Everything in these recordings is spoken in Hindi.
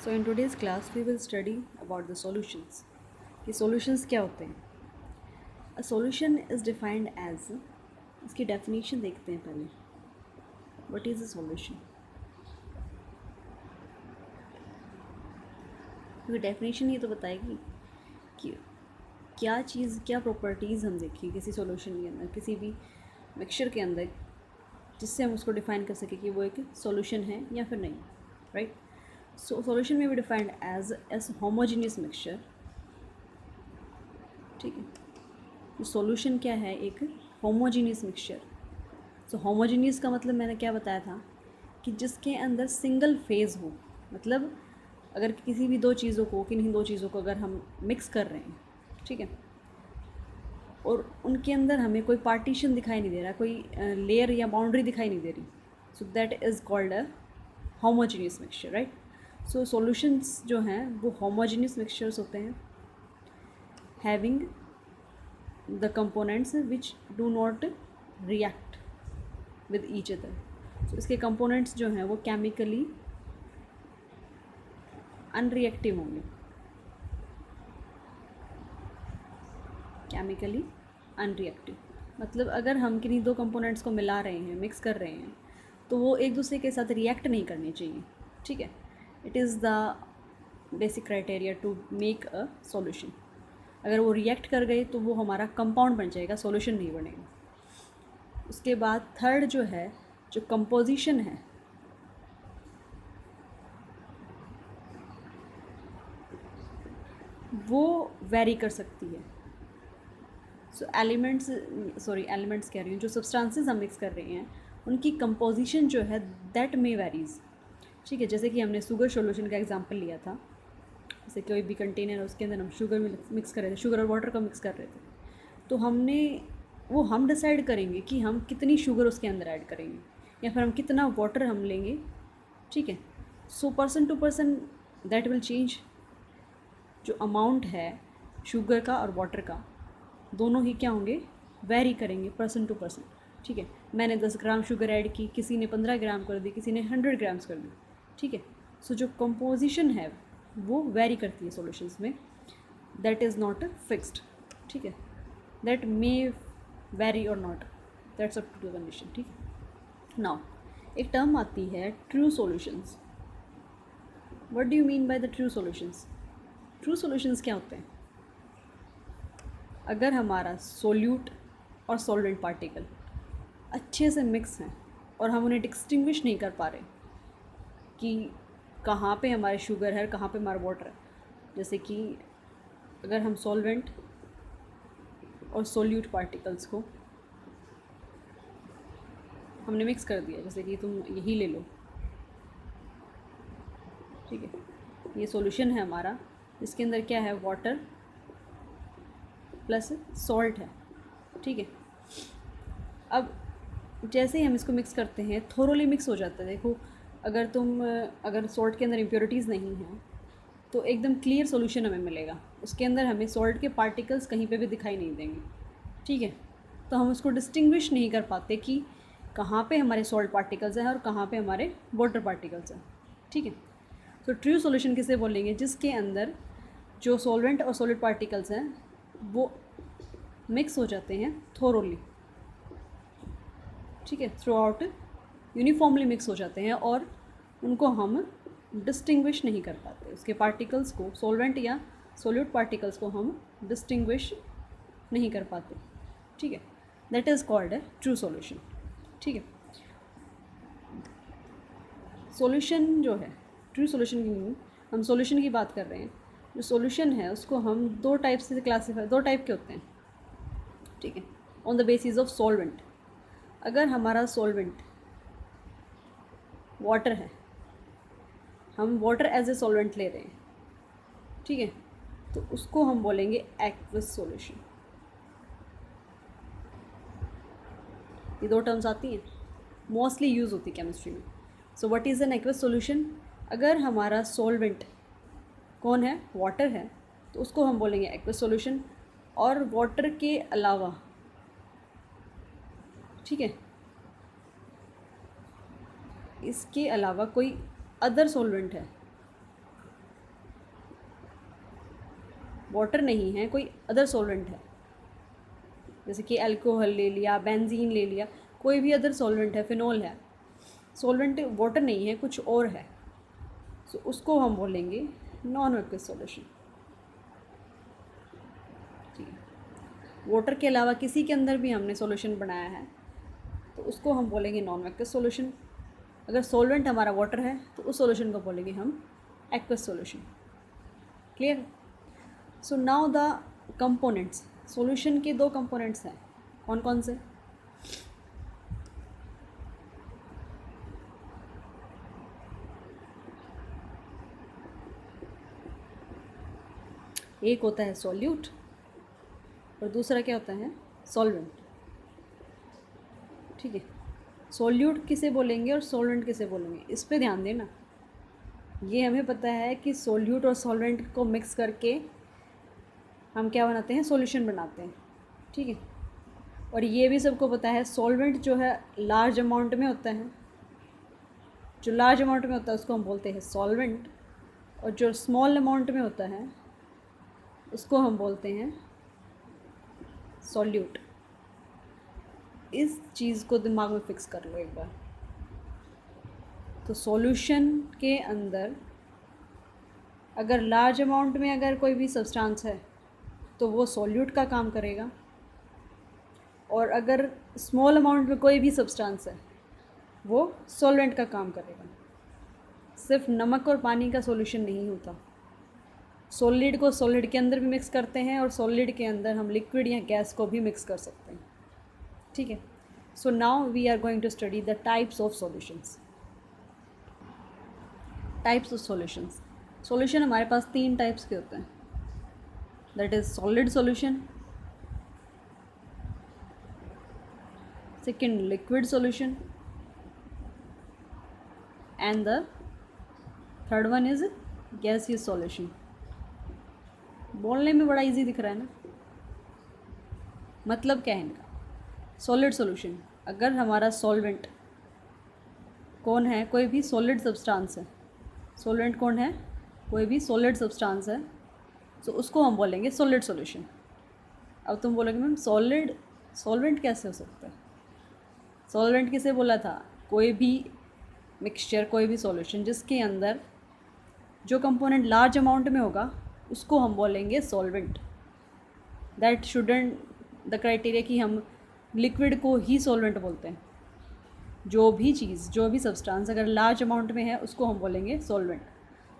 So in today's class we will study about the solutions. कि solutions क्या होते हैं? A solution is defined as, इसकी definition देखते हैं पहले. What is a solution? क्योंकि definition ये तो बताएगी कि क्या चीज़, क्या प्रॉपर्टीज़ हम देखें किसी सॉल्यूशन के अंदर, किसी भी मिक्सचर के अंदर, जिससे हम उसको डिफ़ाइन कर सकें कि वो एक सॉल्यूशन है या फिर नहीं, right? So solution may be defined as homogeneous mixture. ठीक है, तो सॉल्यूशन क्या है? एक होमोजीनियस मिक्सचर. सो होमोजीनियस का मतलब मैंने क्या बताया था कि जिसके अंदर सिंगल फेज़ हो. मतलब अगर किसी भी दो चीज़ों को, किन्हीं दो चीज़ों को अगर हम मिक्स कर रहे हैं, ठीक है, और उनके अंदर हमें कोई पार्टीशन दिखाई नहीं दे रहा, कोई लेयर या बाउंड्री दिखाई नहीं दे रही, so that is called a homogeneous mixture, right? So solutions जो हैं वो होमोजीनियस मिक्सचर्स होते हैं, having the components which do not react with each other. So इसके कंपोनेंट्स जो हैं वो केमिकली अनरिएक्टिव होंगे, केमिकली अनरिएक्टिव. मतलब अगर हम किन्हीं दो कंपोनेंट्स को मिला रहे हैं, मिक्स कर रहे हैं, तो वो एक दूसरे के साथ रिएक्ट नहीं करनी चाहिए, ठीक है. It is the basic criteria to make a solution. अगर वो रिएक्ट कर गए तो वो हमारा कंपाउंड बन जाएगा, सॉल्यूशन नहीं बनेगा. उसके बाद थर्ड जो है, जो कंपोजिशन है, वो वेरी कर सकती है. सो एलिमेंट्स कह रही हूँ, जो सब्सटेंसेस हम मिक्स कर रहे हैं उनकी कंपोजिशन जो है दैट मे वेरीज, ठीक है. जैसे कि हमने शुगर सॉल्यूशन का एग्जांपल लिया था. जैसे कोई भी कंटेनर है, उसके अंदर हम शुगर मिक्स कर रहे थे, शुगर और वाटर का मिक्स कर रहे थे, तो हम डिसाइड करेंगे कि हम कितनी शुगर उसके अंदर ऐड करेंगे या फिर हम कितना वाटर हम लेंगे, ठीक है. So person to person that will change. जो अमाउंट है शुगर का और वाटर का, दोनों ही क्या होंगे, वेरी करेंगे पर्सन टू पर्सन, ठीक है. मैंने 10 ग्राम शुगर ऐड की, किसी ने 15 ग्राम कर दी, किसी ने 100 ग्राम्स कर दी, ठीक है. सो जो कंपोजिशन है वो वेरी करती है सॉल्यूशंस में, दैट इज़ नॉट फिक्स्ड, ठीक है. दैट मे वेरी और not, that's up to the condition, ठीक है. नाउ एक टर्म आती है true solutions. What do you mean by the true solutions? True solutions क्या होते हैं? अगर हमारा सोल्यूट और सॉल्वेंट पार्टिकल अच्छे से मिक्स हैं और हम उन्हें डिस्टिंग्विश नहीं कर पा रहे कि कहाँ पे हमारे शुगर है, कहाँ पे हमारा वाटर है. जैसे कि अगर हम सॉल्वेंट और सोल्यूट पार्टिकल्स को हमने मिक्स कर दिया, जैसे कि तुम यही ले लो, ठीक है. ये सॉल्यूशन है हमारा, इसके अंदर क्या है, वाटर प्लस सॉल्ट है, ठीक है. अब जैसे ही हम इसको मिक्स करते हैं, थोरोली मिक्स हो जाता है. देखो, अगर सॉल्ट के अंदर इम्प्योरिटीज़ नहीं हैं तो एकदम क्लियर सॉल्यूशन हमें मिलेगा. उसके अंदर हमें सॉल्ट के पार्टिकल्स कहीं पे भी दिखाई नहीं देंगे, ठीक है. तो हम उसको डिस्टिंग्विश नहीं कर पाते कि कहाँ पे हमारे सॉल्ट पार्टिकल्स हैं और कहाँ पे हमारे वाटर पार्टिकल्स हैं, ठीक है. तो ट्रू सॉल्यूशन किसे बोलेंगे? जिसके अंदर जो सॉल्वेंट और सॉलिड पार्टिकल्स हैं वो मिक्स हो जाते हैं थोरोली, ठीक है, थ्रू आउट यूनिफॉर्मली मिक्स हो जाते हैं और उनको हम डिस्टिंग्विश नहीं कर पाते. उसके पार्टिकल्स को, सॉल्वेंट या सॉल्यूट पार्टिकल्स को हम डिस्टिंग्विश नहीं कर पाते, ठीक है. That is called a true solution, ठीक है. सॉल्यूशन जो है, ट्रू सॉल्यूशन की, हम सॉल्यूशन की बात कर रहे हैं. जो सॉल्यूशन है उसको हम दो टाइप के होते हैं, ठीक है, on the basis of solvent. अगर हमारा सॉल्वेंट वाटर है, हम वाटर एज ए सॉल्वेंट ले रहे हैं, ठीक है, तो उसको हम बोलेंगे एक्वस सॉल्यूशन. ये दो टर्म्स आती हैं, मोस्टली यूज़ होती है केमिस्ट्री में. So what is an aqueous solution? अगर हमारा सॉल्वेंट कौन है, वाटर है, तो उसको हम बोलेंगे एक्वस सॉल्यूशन. और वाटर के अलावा, ठीक है, इसके अलावा कोई अदर सॉल्वेंट है वाटर नहीं है, कोई अदर सॉल्वेंट है, जैसे कि अल्कोहल ले लिया, बेंजीन ले लिया, कोई भी अदर सॉल्वेंट है, फिनॉल है, सॉल्वेंट वाटर नहीं है, कुछ और है, सो उसको हम बोलेंगे नॉन एक्वस सॉल्यूशन। ठीक है, वाटर के अलावा किसी के अंदर भी हमने सॉल्यूशन बनाया है तो उसको हम बोलेंगे नॉन एक्वस सॉल्यूशन। अगर सॉल्वेंट हमारा वाटर है तो उस सॉल्यूशन को बोलेंगे हम aqueous solution. Clear? So now the components, solution के दो कंपोनेंट्स हैं, कौन कौन से? एक होता है सॉल्यूट और दूसरा क्या होता है? सॉल्वेंट। ठीक है, सॉल्यूट किसे बोलेंगे और सॉल्वेंट किसे बोलेंगे, इस पे ध्यान देना। ये हमें पता है कि सॉल्यूट और सॉल्वेंट को मिक्स करके हम क्या बनाते हैं? सॉल्यूशन बनाते हैं। ठीक है, और ये भी सबको पता है सॉल्वेंट जो है लार्ज अमाउंट में होता है, जो लार्ज अमाउंट में होता है उसको हम बोलते हैं सॉल्वेंट, और जो स्मॉल अमाउंट में होता है उसको हम बोलते हैं सॉल्यूट। इस चीज़ को दिमाग में फिक्स कर लो एक बार। तो सॉल्यूशन के अंदर अगर लार्ज अमाउंट में अगर कोई भी सब्सटेंस है तो वो सॉल्यूट का काम करेगा, और अगर स्मॉल अमाउंट में कोई भी सब्सटेंस है वो सॉल्वेंट का काम करेगा। सिर्फ नमक और पानी का सॉल्यूशन नहीं होता, सॉलिड को सॉलिड के अंदर भी मिक्स करते हैं और सॉलिड के अंदर हम लिक्विड या गैस को भी मिक्स कर सकते हैं। ठीक है, so now we are going to study the types of solutions. Types of solutions, solution हमारे पास 3 टाइप्स के होते हैं, that is solid solution, second liquid solution, and the third one is gaseous solution. बोलने में बड़ा इजी दिख रहा है ना, मतलब क्या है इनका? सॉलिड सॉल्यूशन, अगर हमारा सॉल्वेंट कौन है? कोई भी सॉलिड सब्सटेंस है। सॉल्वेंट कौन है? कोई भी सॉलिड सब्सटेंस है, तो उसको हम बोलेंगे सॉलिड सॉल्यूशन। अब तुम बोलोगे मैम सॉलिड सॉल्वेंट कैसे हो सकता है? सॉल्वेंट किसे बोला था? कोई भी मिक्सचर, कोई भी सॉल्यूशन जिसके अंदर जो कंपोनेंट लार्ज अमाउंट में होगा उसको हम बोलेंगे solvent. That shouldn't the criteria कि हम लिक्विड को ही सॉल्वेंट बोलते हैं। जो भी चीज़, जो भी सब्सटेंस अगर लार्ज अमाउंट में है उसको हम बोलेंगे सॉल्वेंट।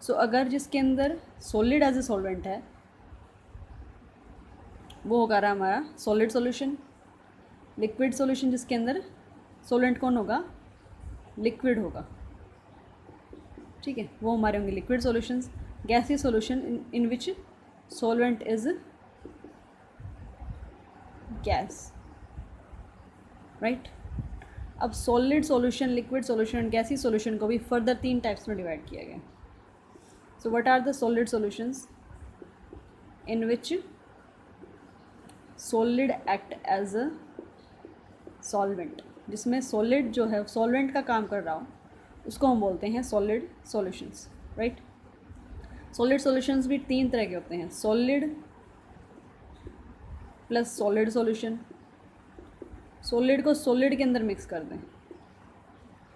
सो अगर जिसके अंदर सॉलिड एज ए सॉल्वेंट है वो होगा रहा हमारा सॉलिड सॉल्यूशन। लिक्विड सॉल्यूशन जिसके अंदर सॉल्वेंट कौन होगा? लिक्विड होगा। ठीक है, वो हमारे होंगे liquid solutions. Gaseous solution in which solvent is gas, right. अब solid solution, liquid solution and gaseous solution को भी फर्दर 3 टाइप्स में डिवाइड किया गया। So what are the solid solutions? In which solid act as a solvent, जिसमें सॉलिड जो है सॉल्वेंट का काम कर रहा हो उसको हम बोलते हैं solid solutions, right. Solid solutions भी 3 तरह के होते हैं, solid plus solid solution, solid को सॉलिड के अंदर मिक्स कर दें।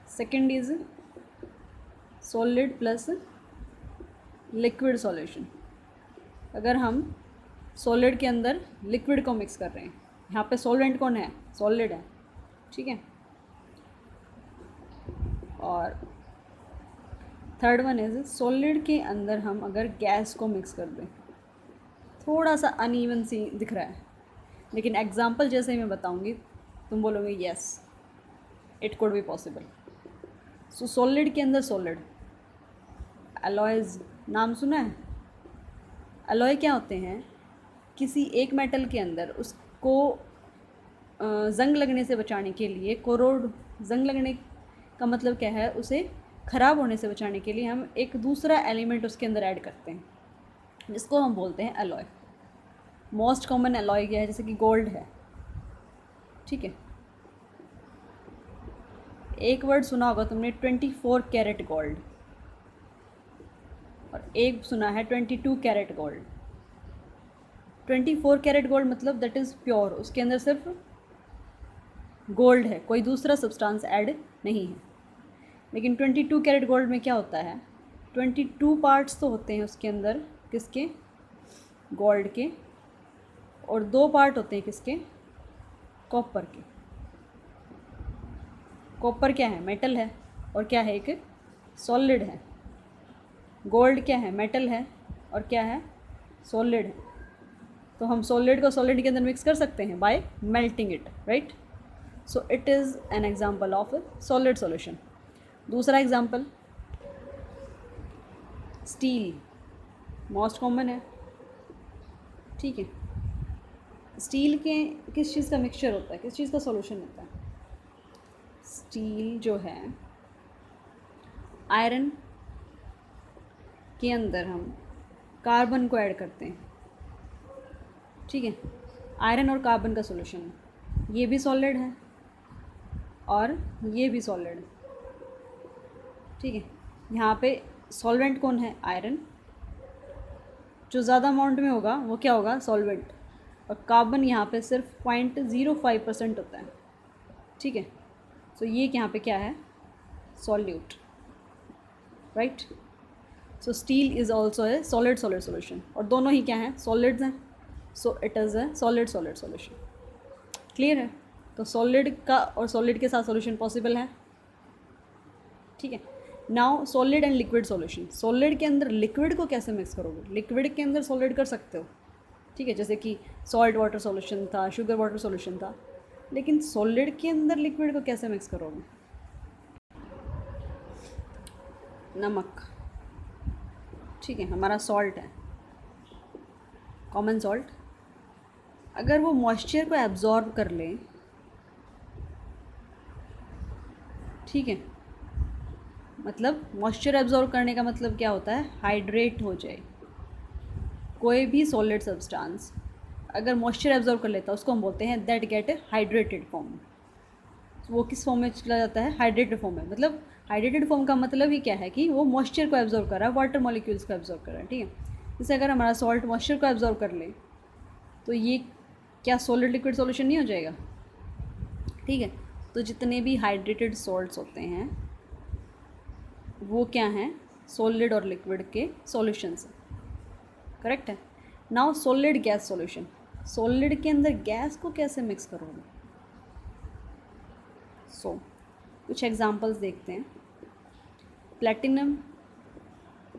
Second is solid plus liquid solution, अगर हम सॉलिड के अंदर लिक्विड को मिक्स कर रहे हैं, यहाँ पे सॉल्वेंट कौन है? सॉलिड है। ठीक है, और थर्ड वन इज सॉलिड के अंदर हम अगर गैस को मिक्स कर दें। थोड़ा सा अनइवन सी दिख रहा है, लेकिन एग्जांपल जैसे ही मैं बताऊंगी तुम बोलोगे yes it could be possible. So solid के अंदर सॉलिड, अलॉयज़ नाम सुना है? अलॉय क्या होते हैं? किसी एक मेटल के अंदर उसको जंग लगने से बचाने के लिए, कोरोड, जंग लगने का मतलब क्या है? उसे ख़राब होने से बचाने के लिए हम एक दूसरा एलिमेंट उसके अंदर ऐड करते हैं, जिसको हम बोलते हैं अलॉय। मोस्ट कॉमन अलॉय क्या है? जैसे कि गोल्ड है। ठीक है, एक वर्ड सुना होगा तुमने 24 कैरेट गोल्ड, और एक सुना है 22 कैरेट गोल्ड। 24 कैरेट गोल्ड मतलब दैट इज़ प्योर, उसके अंदर सिर्फ गोल्ड है, कोई दूसरा सब्सटेंस ऐड नहीं है। लेकिन 22 कैरेट गोल्ड में क्या होता है, 22 पार्ट्स तो होते हैं उसके अंदर, किसके, गोल्ड के, और 2 पार्ट होते हैं किसके, कॉपर के। कॉपर क्या है, मेटल है, और क्या है, एक सॉलिड है। गोल्ड क्या है, मेटल है, और क्या है, सॉलिड है। तो हम सॉलिड को सॉलिड के अंदर मिक्स कर सकते हैं bye melting it, right. So it is an example of solid solution. दूसरा एग्जांपल, स्टील, मोस्ट कॉमन है, ठीक है। स्टील के किस चीज़ का मिक्सचर होता है, किस चीज़ का सॉल्यूशन होता है, स्टील जो है, आयरन के अंदर हम कार्बन को ऐड करते हैं, ठीक है। आयरन और कार्बन का सॉल्यूशन है, ये भी सॉलिड है और ये भी सॉलिड है, ठीक है। यहाँ पे सॉल्वेंट कौन है, आयरन, जो ज़्यादा अमाउंट में होगा वो क्या होगा, सॉल्वेंट, और कार्बन यहाँ पे सिर्फ 0.05% होता है, ठीक है। सो ये यहाँ पे क्या है, solute, right. So steel is also a solid solid solution, और दोनों ही क्या हैं, सॉलिड्स हैं। So it is a solid solid solution. Clear है। तो सॉलिड का और सॉलिड के साथ सॉल्यूशन पॉसिबल है, ठीक है। Now solid and liquid solution. Solid के अंदर लिक्विड को कैसे मिक्स करोगे, लिक्विड के अंदर सॉलिड कर सकते हो, ठीक है, जैसे कि सॉल्ट वाटर सॉल्यूशन था, शुगर वाटर सॉल्यूशन था। लेकिन सॉलिड के अंदर लिक्विड को कैसे मिक्स करोगे, नमक, ठीक है, हमारा सॉल्ट है, कॉमन सॉल्ट, अगर वो मॉइस्चर को एब्जॉर्ब कर ले, ठीक है, मतलब मॉइस्चर एब्जॉर्ब करने का मतलब क्या होता है, हाइड्रेट हो जाए। कोई भी सॉलिड सब्सटेंस अगर मॉइस्चर एब्जॉर्ब कर लेता है उसको हम बोलते हैं that get A hydrated form. वो किस फॉर्म में चला जाता है, हाइड्रेटेड फॉर्म में। मतलब हाइड्रेटेड फॉर्म का मतलब ही क्या है कि वो मॉइस्चर को एब्जॉर्ब कर रहा है, वाटर मॉलिक्यूल्स को एब्जॉर्ब कर रहा है, ठीक है। जैसे अगर हमारा सॉल्ट मॉइस्चर को एब्जॉर्ब कर ले तो ये क्या सॉलिड लिक्विड सॉल्यूशन नहीं हो जाएगा, ठीक है। तो जितने भी हाइड्रेटेड सॉल्ट्स होते हैं वो क्या हैं, सॉलिड और लिक्विड के सॉल्यूशंस हैं, करेक्ट है। Now solid gas solution. Solid के अंदर गैस को कैसे मिक्स करोगे, कुछ एग्जांपल्स देखते हैं। प्लेटिनम,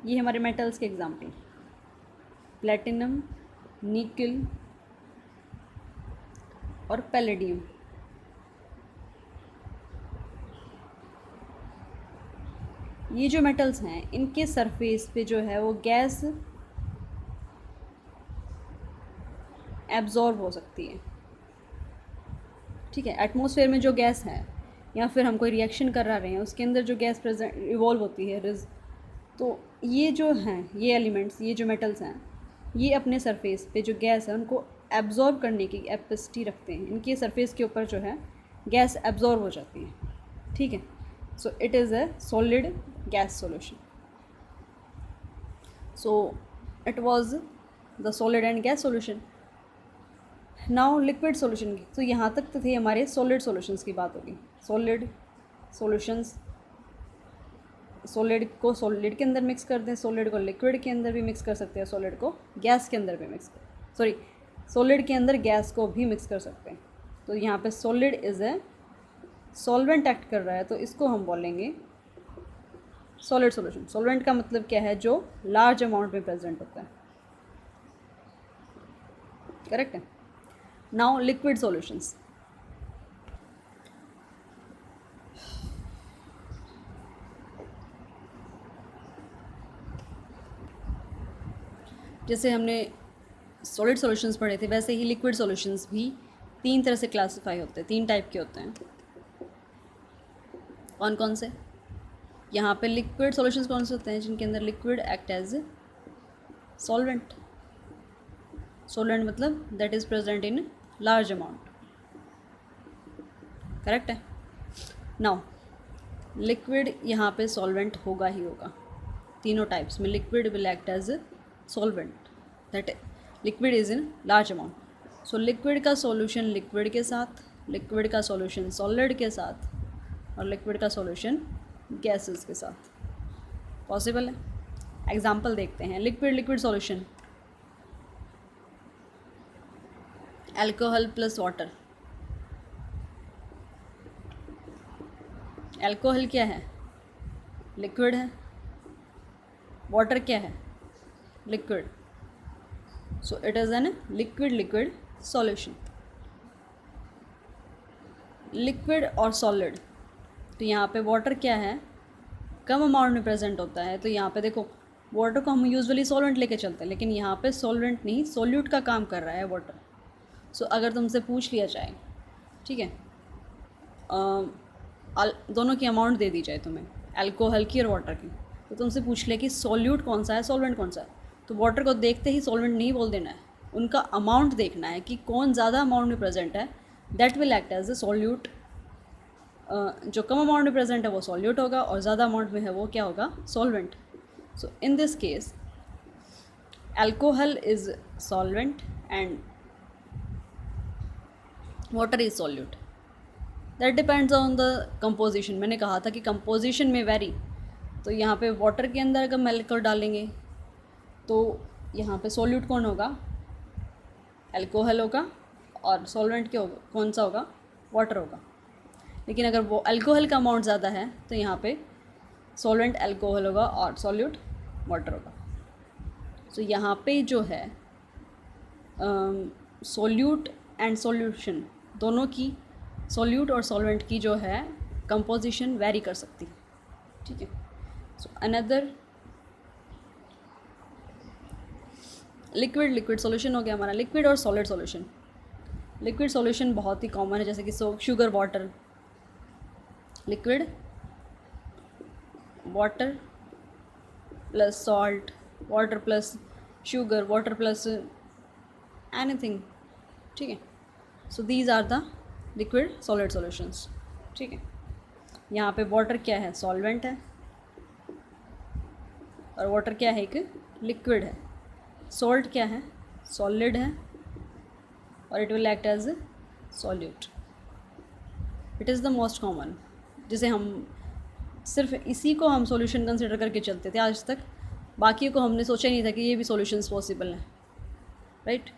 ये हमारे मेटल्स के एग्जांपल, प्लेटिनम, निकल और पैलेडियम। ये जो मेटल्स हैं इनके सरफेस पे जो है वो गैस एब्जॉर्ब हो सकती है, ठीक है। एटमॉस्फेयर में जो गैस है या फिर हम कोई रिएक्शन करा रहे हैं उसके अंदर जो गैस प्रेजेंट इवॉल्व होती है, तो ये जो हैं, ये एलिमेंट्स, ये जो मेटल्स हैं, ये अपने सरफेस पे जो गैस है उनको एब्जॉर्ब करने की कैपेसिटी रखते हैं। इनके सरफेस के ऊपर जो है गैस एब्जॉर्ब हो जाती है, ठीक है। So it is a solid gas solution. So it was the solid and gas solution. Now liquid solution की, तो यहाँ तक तो थे हमारे सॉलिड सॉल्यूशंस की बात होगी। सॉलिड सॉल्यूशंस, सॉलिड को सॉलिड के अंदर मिक्स कर दें, सॉलिड को लिक्विड के अंदर भी मिक्स कर सकते हैं, सॉलिड को गैस के अंदर भी मिक्स कर, सॉरी, सॉलिड के अंदर गैस को भी मिक्स कर सकते हैं। तो यहाँ पे solid is a solvent act कर रहा है, तो इसको हम बोलेंगे सॉलिड सॉल्यूशन। सॉल्वेंट का मतलब क्या है, जो लार्ज अमाउंट में प्रेजेंट होता है, करेक्ट है। Now liquid solutions. जैसे हमने सॉलिड सॉल्यूशंस पढ़े थे वैसे ही लिक्विड सॉल्यूशंस भी 3 तरह से क्लासिफाई होते हैं, 3 टाइप के होते हैं। कौन कौन से, यहाँ पे लिक्विड सॉल्यूशंस कौन से होते हैं, जिनके अंदर liquid act as solvent. Solvent मतलब that is present in large amount, correct है। नाउ लिक्विड यहाँ पे सॉल्वेंट होगा ही होगा, तीनों टाइप्स में liquid will act as solvent. That liquid is in large amount. So liquid का सॉल्यूशन लिक्विड के साथ, लिक्विड का सॉल्यूशन सॉलिड के साथ, और लिक्विड का सॉल्यूशन गैसेस के साथ पॉसिबल है। एग्जाम्पल देखते हैं। Liquid liquid solution, alcohol plus water. Alcohol क्या है? लिक्विड है। वाटर क्या है? Liquid. So it is an liquid liquid solution. Liquid और सॉलिड, तो यहाँ पे वाटर क्या है? कम अमाउंट में प्रेजेंट होता है। तो यहाँ पे देखो, वाटर को हम यूजुअली सॉल्वेंट लेके चलते हैं, लेकिन यहाँ पे सॉल्वेंट नहीं, सॉल्यूट का काम कर रहा है वाटर। सो अगर तुमसे पूछ लिया जाए, ठीक है, दोनों की अमाउंट दे दी जाए तुम्हें, अल्कोहल की और वाटर की, तो तुमसे पूछ ले कि सॉल्यूट कौन सा है, सॉल्वेंट कौन सा है, तो वाटर को देखते ही सॉल्वेंट नहीं बोल देना है, उनका अमाउंट देखना है कि कौन ज़्यादा अमाउंट में प्रेजेंट है, that will act as a solute. जो कम अमाउंट में प्रेजेंट है वो सॉल्यूट होगा, और ज़्यादा अमाउंट में है वो क्या होगा? Solvent. So in this case alcohol is solvent and water is solute. That depends on the composition. मैंने कहा था कि कंपोजिशन में वेरी, तो यहाँ पे वाटर के अंदर अगर अल्कोहल डालेंगे तो यहाँ पे सॉल्यूट कौन होगा? अल्कोहल होगा, और सॉल्वेंट क्या होगा? कौन सा होगा? वाटर होगा। लेकिन अगर वो अल्कोहल का अमाउंट ज़्यादा है तो यहाँ पे सॉल्वेंट अल्कोहल होगा और सॉल्यूट वाटर होगा। सो यहाँ पे जो है सॉल्यूट एंड सॉल्यूशन दोनों की, सॉल्यूट और सॉल्वेंट की जो है कंपोजिशन वेरी कर सकती है, ठीक है। So another liquid liquid solution हो गया हमारा, लिक्विड और सॉलिड सॉल्यूशन। लिक्विड सॉल्यूशन बहुत ही कॉमन है, जैसे कि sugar water, liquid water plus salt, water plus sugar, water plus anything, ठीक है। So these are the liquid solid solutions, ठीक है। यहाँ पे वाटर क्या है? सॉल्वेंट है, और वाटर क्या है? एक लिक्विड है। सॉल्ट क्या है? सॉलिड है, और it will act as solute. It is the most common, जिसे हम सिर्फ इसी को हम सॉल्यूशन कंसिडर करके चलते थे आज तक, बाकी को हमने सोचा ही नहीं था कि ये भी सॉल्यूशंस पॉसिबल हैं, right.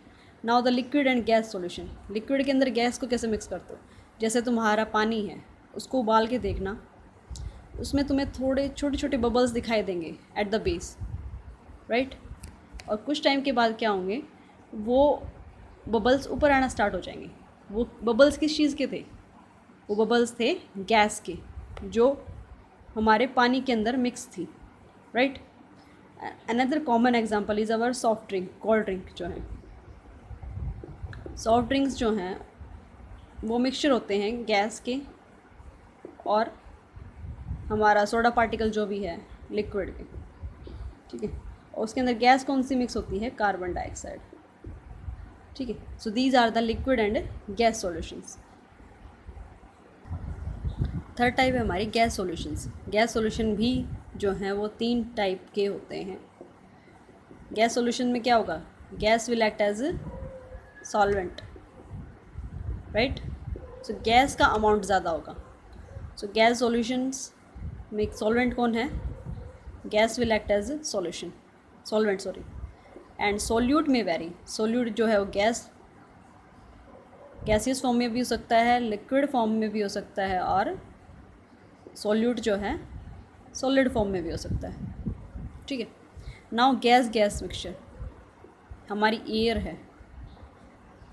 Now the liquid and gas solution. Liquid के अंदर गैस को कैसे मिक्स करते हो? जैसे तुम्हारा पानी है, उसको उबाल के देखना, उसमें तुम्हें थोड़े छोटे छोटे बबल्स दिखाई देंगे एट द बेस, राइट। और कुछ टाइम के बाद क्या होंगे? वो बबल्स ऊपर आना स्टार्ट हो जाएंगे। वो बबल्स किस चीज़ के थे? वो बबल्स थे गैस के, जो हमारे पानी के अंदर मिक्स थी, right. Another common example is our soft drink, cold drink जो है। सॉफ्ट ड्रिंक्स जो हैं वो मिक्सचर होते हैं गैस के और हमारा सोडा पार्टिकल जो भी है लिक्विड के, ठीक है। और उसके अंदर गैस कौन सी मिक्स होती है? कार्बन डाइऑक्साइड, ठीक है। So these are the liquid and gas solutions. Third type है हमारी गैस सॉल्यूशंस। गैस सॉल्यूशन भी जो हैं वो 3 टाइप के होते हैं। गैस सॉल्यूशन में क्या होगा? Gas will act as solvent, right. So gas का अमाउंट ज़्यादा होगा। सो गैस सॉल्यूशंस में सॉल्वेंट कौन है? Gas will act as solution, solvent sorry. And solute में वेरी, सॉल्यूट जो है वो गैसियस फॉर्म में भी हो सकता है, लिक्विड फॉर्म में भी हो सकता है, और सॉल्यूट जो है सॉलिड फॉर्म में भी हो सकता है, ठीक है। नाउ गैस गैस मिक्सचर, हमारी एयर है,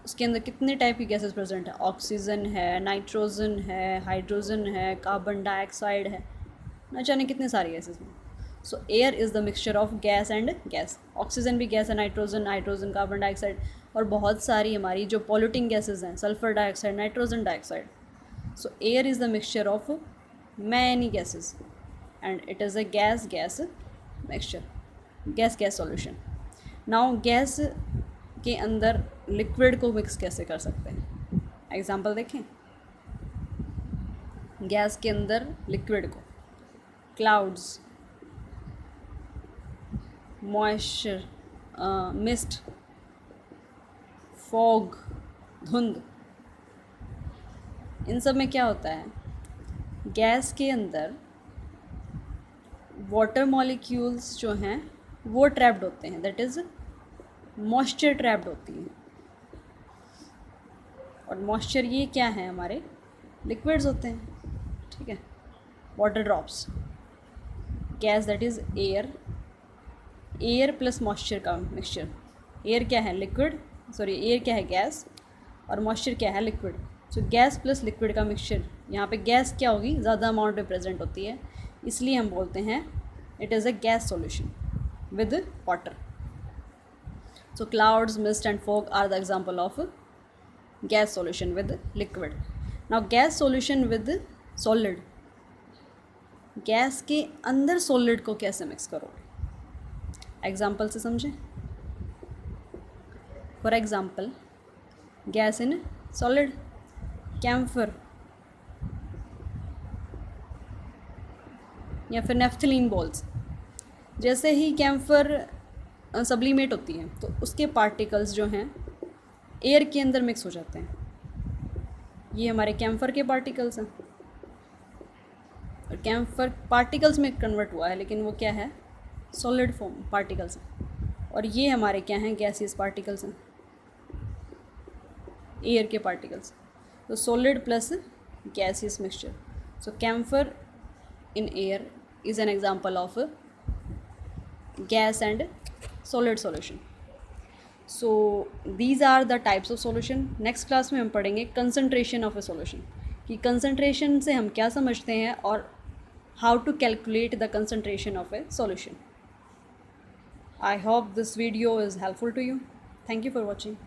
उसके अंदर कितने टाइप की गैसेस प्रेजेंट है? ऑक्सीजन है, नाइट्रोजन है, हाइड्रोजन है, कार्बन डाइऑक्साइड है, न जाने कितने सारे गैसेस हैं। सो air is the mixture of gas and gas. Oxygen भी गैस है, नाइट्रोजन, कार्बन डाइऑक्साइड, और बहुत सारी हमारी जो पॉल्यूटिंग गैसेस हैं, sulphur dioxide, nitrogen dioxide. So air is the mixture of many gases and it is a gas gas mixture, gas gas solution. Now gas के अंदर लिक्विड को मिक्स कैसे कर सकते हैं? एग्जांपल देखें। गैस के अंदर लिक्विड को, क्लाउड्स, मॉइस्चर, मिस्ट, फॉग, धुंध, इन सब में क्या होता है, गैस के अंदर वाटर मॉलिक्यूल्स जो हैं वो ट्रैप्ड होते हैं, दैट इज़ मॉइस्चर ट्रैप्ड होती है। और मॉइस्चर ये क्या है, हमारे लिक्विड्स होते हैं, ठीक है, water drops, gas that is air, air plus moisture का मिक्सचर। एयर क्या है, लिक्विड, सॉरी एयर क्या है, गैस, और मॉइस्चर क्या है, लिक्विड। सो गैस प्लस लिक्विड का मिक्सचर, यहाँ पे गैस क्या होगी, ज़्यादा अमाउंट में प्रेजेंट होती है, इसलिए हम बोलते हैं it is a gas solution with water. So clouds, mist and fog are the example of gas solution with liquid. Now gas solution with solid, gas के अंदर सॉलिड को कैसे मिक्स करोगे, एग्जाम्पल से समझें। For example, gas in solid, camphor या फिर नेफ्थलीन बॉल्स। जैसे ही कैम्फर सब्लिमेट होती है तो उसके पार्टिकल्स जो हैं एयर के अंदर मिक्स हो जाते हैं, ये हमारे कैम्फर के पार्टिकल्स हैं, और कैम्फर पार्टिकल्स में कन्वर्ट हुआ है, लेकिन वो क्या है, सॉलिड फॉर्म पार्टिकल्स हैं, और ये हमारे क्या हैं, गैसियस पार्टिकल्स हैं, एयर के पार्टिकल्स। तो solid plus gaseous mixture, so camphor in air is an example of gas and solid solution. So these are the types of solution. next class में हम पढ़ेंगे concentration of a solution, कि concentration से हम क्या समझते हैं और how to calculate the concentration of a solution. I hope this video is helpful to you. Thank you for watching.